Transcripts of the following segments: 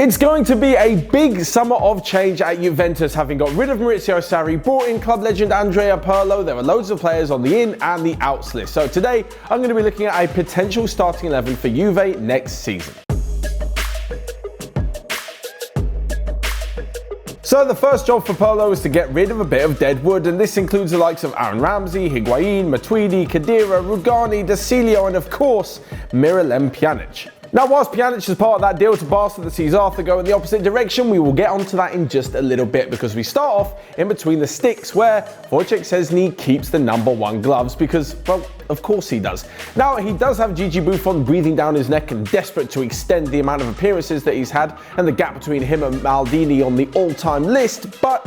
It's going to be a big summer of change at Juventus, having got rid of Maurizio Sarri, brought in club legend Andrea Pirlo. There are loads of players on the in and the outs list. So today, I'm going to be looking at a potential starting 11 for Juve next season. So the first job for Pirlo is to get rid of a bit of dead wood, and this includes the likes of Aaron Ramsey, Higuain, Matuidi, Khedira, Rugani, D'Silio, and of course, Miralem Pjanic. Now, whilst Pjanic is part of that deal to Barca that sees Arthur go in the opposite direction, we will get onto that in just a little bit, because we start off in between the sticks where Wojciech Szczęsny keeps the #1 gloves because, well, of course he does. Now, he does have Gigi Buffon breathing down his neck and desperate to extend the amount of appearances that he's had and the gap between him and Maldini on the all-time list, but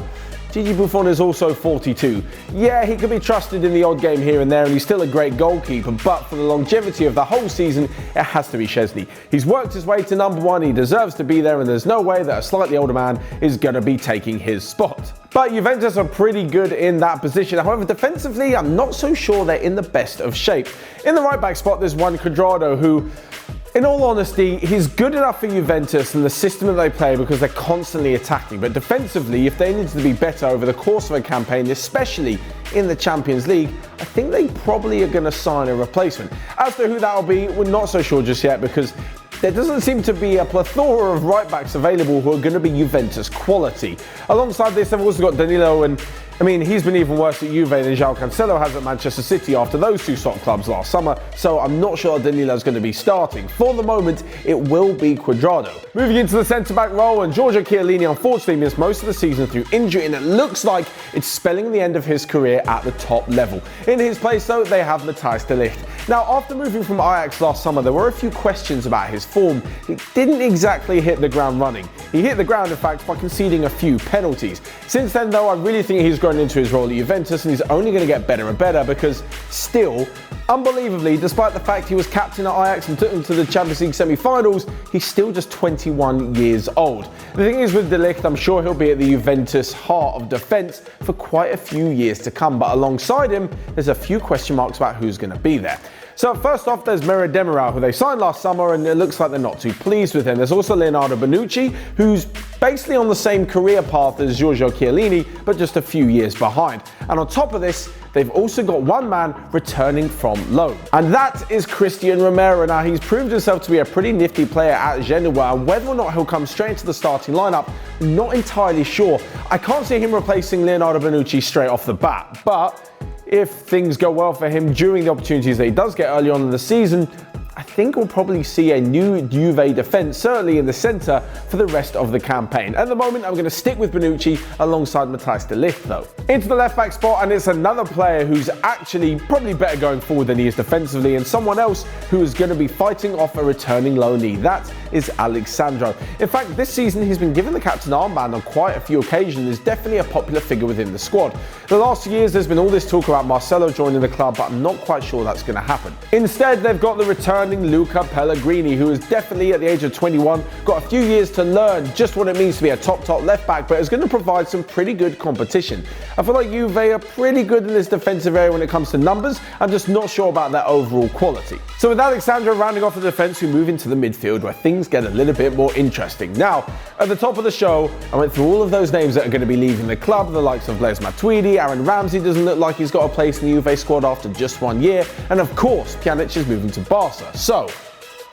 Gigi Buffon is also 42. Yeah, he could be trusted in the odd game here and there, and he's still a great goalkeeper, but for the longevity of the whole season, it has to be Szczęsny. He's worked his way to #1, he deserves to be there, and there's no way that a slightly older man is going to be taking his spot. But Juventus are pretty good in that position. However, defensively, I'm not so sure they're in the best of shape. In the right-back spot, there's Juan Cuadrado, who, in all honesty, he's good enough for Juventus and the system that they play because they're constantly attacking. But defensively, if they need to be better over the course of a campaign, especially in the Champions League, I think they probably are going to sign a replacement. As to who that'll be, we're not so sure just yet, because there doesn't seem to be a plethora of right-backs available who are going to be Juventus quality. Alongside this, they've also got Danilo, and I mean, he's been even worse at Juve than João Cancelo has at Manchester City after those two top clubs last summer, so I'm not sure Danilo's going to be starting. For the moment, it will be Cuadrado. Moving into the centre-back role, and Giorgio Chiellini unfortunately missed most of the season through injury, and it looks like it's spelling the end of his career at the top level. In his place, though, they have Matthijs de Ligt. Now, after moving from Ajax last summer, there were a few questions about his form. He didn't exactly hit the ground running. He hit the ground, in fact, by conceding a few penalties. Since then, though, I really think he's grown into his role at Juventus, and he's only going to get better and better, because still, unbelievably, despite the fact he was captain at Ajax and took them to the Champions League semi-finals, he's still just 21 years old. The thing is with De Ligt, I'm sure he'll be at the Juventus heart of defence for quite a few years to come, but alongside him, there's a few question marks about who's going to be there. So first off, there's Merih Demiral, who they signed last summer, and it looks like they're not too pleased with him. There's also Leonardo Bonucci, who's basically on the same career path as Giorgio Chiellini, but just a few years behind. And on top of this, they've also got one man returning from loan, and that is Cristian Romero. Now, he's proved himself to be a pretty nifty player at Genoa, and whether or not he'll come straight into the starting lineup, not entirely sure. I can't see him replacing Leonardo Bonucci straight off the bat, but if things go well for him during the opportunities that he does get early on in the season, I think we'll probably see a new Juve defence, certainly in the centre, for the rest of the campaign. At the moment, I'm going to stick with Bonucci alongside Matthijs de Ligt, though. Into the left-back spot, and it's another player who's actually probably better going forward than he is defensively, and someone else who is going to be fighting off a returning loanee. That is Alex Sandro. In fact, this season he's been given the captain armband on quite a few occasions and is definitely a popular figure within the squad. The last few years, there's been all this talk about Marcelo joining the club, but I'm not quite sure that's going to happen. Instead, they've got the returning Luca Pellegrini, who is definitely at the age of 21, got a few years to learn just what it means to be a top left back, but is going to provide some pretty good competition. I feel like Juve are pretty good in this defensive area when it comes to numbers. I'm just not sure about their overall quality. So with Alexandro rounding off the defence, we move into the midfield where things get a little bit more interesting. Now, at the top of the show, I went through all of those names that are going to be leaving the club, the likes of Blaise Matuidi. Aaron Ramsey doesn't look like he's got a place in the Juve squad after just 1 year, and of course, Pjanic is moving to Barca. So,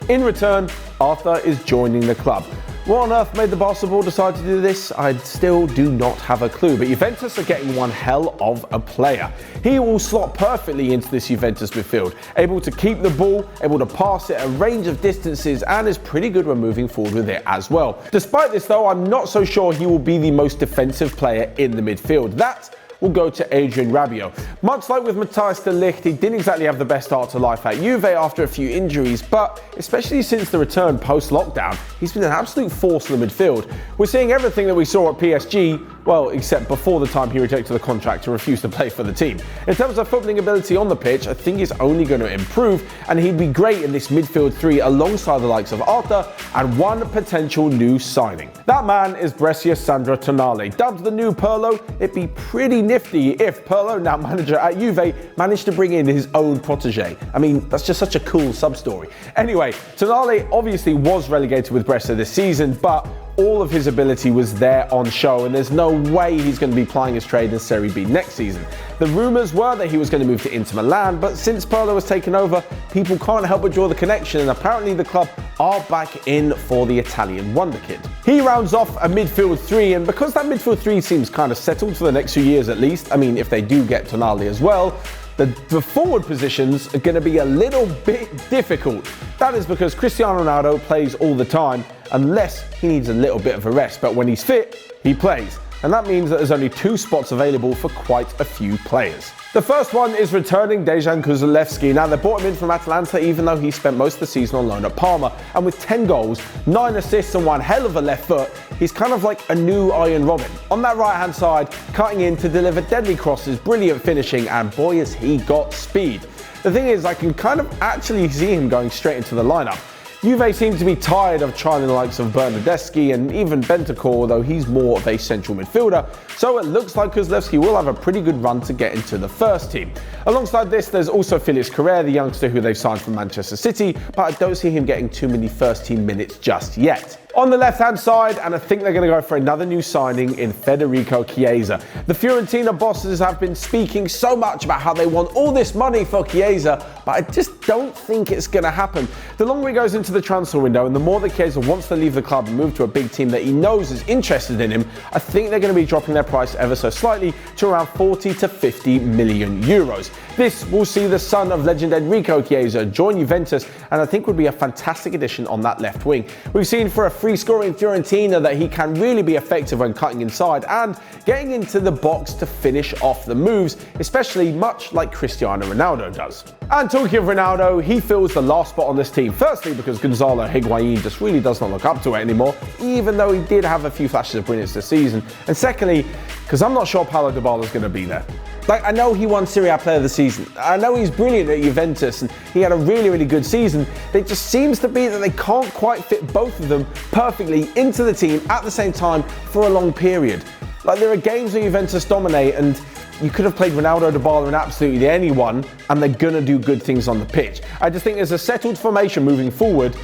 in return, Arthur is joining the club. What on earth made the Barca board decide to do this? I still do not have a clue, but Juventus are getting one hell of a player. He will slot perfectly into this Juventus midfield, able to keep the ball, able to pass it a range of distances, and is pretty good when moving forward with it as well. Despite this though, I'm not so sure he will be the most defensive player in the midfield. That will go to Adrien Rabiot. Much like with Matthijs de Ligt, he didn't exactly have the best start to life at Juve after a few injuries, but especially since the return post-lockdown, he's been an absolute force in the midfield. We're seeing everything that we saw at PSG, well, except before the time he rejected the contract and refused to play for the team. In terms of footballing ability on the pitch, I think he's only going to improve, and he'd be great in this midfield three alongside the likes of Arthur and one potential new signing. That man is Brescia Sandro Tonali. Dubbed the new Pirlo, it'd be pretty nifty if Pirlo, now manager at Juve, managed to bring in his own protege. I mean, that's just such a cool sub-story. Anyway, Tonali obviously was relegated with Brescia this season, but all of his ability was there on show, and there's no way he's going to be plying his trade in Serie B next season. The rumours were that he was going to move to Inter Milan, but since Pirlo has taken over, people can't help but draw the connection, and apparently the club are back in for the Italian wonder kid. He rounds off a midfield three, and because that midfield three seems kind of settled for the next few years at least, I mean, if they do get Tonali as well, the forward positions are going to be a little bit difficult. That is because Cristiano Ronaldo plays all the time, unless he needs a little bit of a rest, but when he's fit, he plays. And that means that there's only 2 spots available for quite a few players. The first one is returning Dejan Kulusevski. Now, they brought him in from Atalanta even though he spent most of the season on loan at Parma. And with 10 goals, 9 assists and one hell of a left foot, he's kind of like a new Iron Robin. On that right-hand side, cutting in to deliver deadly crosses, brilliant finishing, and boy has he got speed. The thing is, I can kind of actually see him going straight into the lineup. Juve seem to be tired of trying the likes of Bernardeschi and even Bentancur, although he's more of a central midfielder, so it looks like Kulusevski will have a pretty good run to get into the first team. Alongside this, there's also Filius Carrere, the youngster who they've signed from Manchester City, but I don't see him getting too many first team minutes just yet. On the left-hand side, and I think they're going to go for another new signing in Federico Chiesa. The Fiorentina bosses have been speaking so much about how they want all this money for Chiesa, but I just don't think it's going to happen. The longer he goes into the transfer window and the more that Chiesa wants to leave the club and move to a big team that he knows is interested in him, I think they're going to be dropping their price ever so slightly to around 40 to 50 million euros. This will see the son of legend Enrico Chiesa join Juventus, and I think would be a fantastic addition on that left wing. We've seen for a free scoring Fiorentina that he can really be effective when cutting inside and getting into the box to finish off the moves, especially much like Cristiano Ronaldo does. And talking of Ronaldo, he fills the last spot on this team. Firstly, because Gonzalo Higuain just really does not look up to it anymore, even though he did have a few flashes of brilliance this season. And secondly, because I'm not sure Paulo Dybala is going to be there. Like, I know he won Serie A Player of the Season. I know he's brilliant at Juventus and he had a really, really good season. But it just seems to be that they can't quite fit both of them perfectly into the team at the same time for a long period. Like, there are games where Juventus dominate and you could have played Ronaldo, Dybala and absolutely anyone and they're going to do good things on the pitch. I just think there's a settled formation moving forward.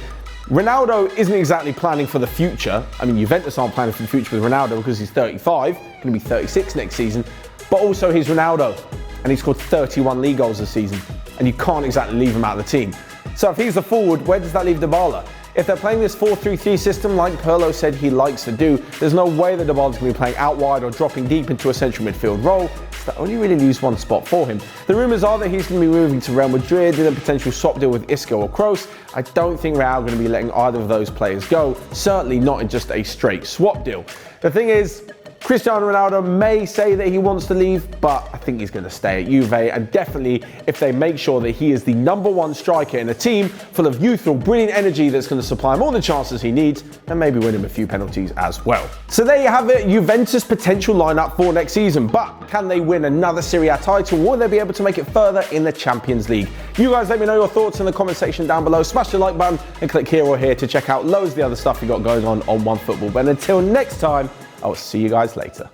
Ronaldo isn't exactly planning for the future. I mean, Juventus aren't planning for the future with Ronaldo because he's 35, going to be 36 next season. But also he's Ronaldo, and he scored 31 league goals this season, and you can't exactly leave him out of the team. So if he's the forward, where does that leave Dybala? If they're playing this 4-3-3 system like Pirlo said he likes to do, there's no way that Dybala's going to be playing out wide or dropping deep into a central midfield role, so that only really leaves one spot for him. The rumours are that he's going to be moving to Real Madrid in a potential swap deal with Isco or Kroos. I don't think Real are going to be letting either of those players go, certainly not in just a straight swap deal. The thing is, Cristiano Ronaldo may say that he wants to leave, but I think he's going to stay at Juve, and definitely if they make sure that he is the #1 striker in a team full of youthful, brilliant energy that's going to supply him all the chances he needs, and maybe win him a few penalties as well. So there you have it, Juventus' potential lineup for next season, but can they win another Serie A title? Will they be able to make it further in the Champions League? You guys let me know your thoughts in the comment section down below. Smash the like button and click here or here to check out loads of the other stuff we got going on Onefootball. But until next time, I'll see you guys later.